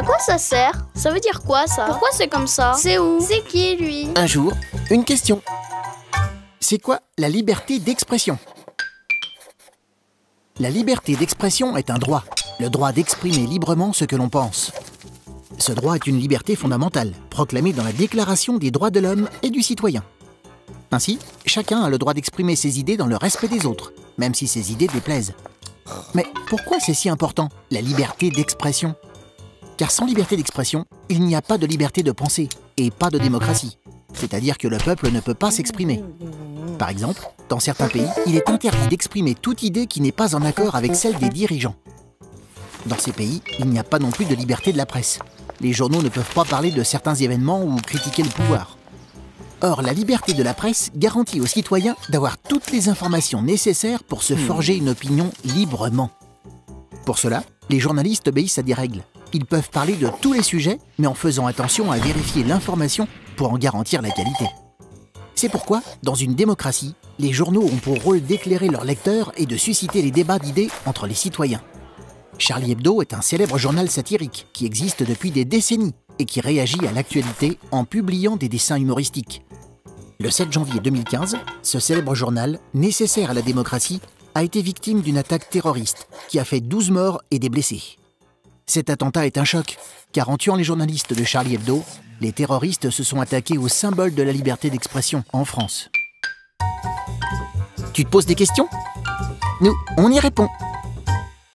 À quoi ça sert? Ça veut dire quoi, ça? Pourquoi c'est comme ça? C'est où? C'est qui, lui? Un jour, une question. C'est quoi la liberté d'expression? La liberté d'expression est un droit, le droit d'exprimer librement ce que l'on pense. Ce droit est une liberté fondamentale, proclamée dans la Déclaration des droits de l'homme et du citoyen. Ainsi, chacun a le droit d'exprimer ses idées dans le respect des autres, même si ces idées déplaisent. Mais pourquoi c'est si important, la liberté d'expression? Car sans liberté d'expression, il n'y a pas de liberté de penser et pas de démocratie. C'est-à-dire que le peuple ne peut pas s'exprimer. Par exemple, dans certains pays, il est interdit d'exprimer toute idée qui n'est pas en accord avec celle des dirigeants. Dans ces pays, il n'y a pas non plus de liberté de la presse. Les journaux ne peuvent pas parler de certains événements ou critiquer le pouvoir. Or, la liberté de la presse garantit aux citoyens d'avoir toutes les informations nécessaires pour se forger une opinion librement. Pour cela, les journalistes obéissent à des règles. Ils peuvent parler de tous les sujets, mais en faisant attention à vérifier l'information pour en garantir la qualité. C'est pourquoi, dans une démocratie, les journaux ont pour rôle d'éclairer leurs lecteurs et de susciter les débats d'idées entre les citoyens. Charlie Hebdo est un célèbre journal satirique qui existe depuis des décennies et qui réagit à l'actualité en publiant des dessins humoristiques. Le 7 janvier 2015, ce célèbre journal, nécessaire à la démocratie, a été victime d'une attaque terroriste qui a fait 12 morts et des blessés. Cet attentat est un choc, car en tuant les journalistes de Charlie Hebdo, les terroristes se sont attaqués au symbole de la liberté d'expression en France. Tu te poses des questions? Nous, on y répond.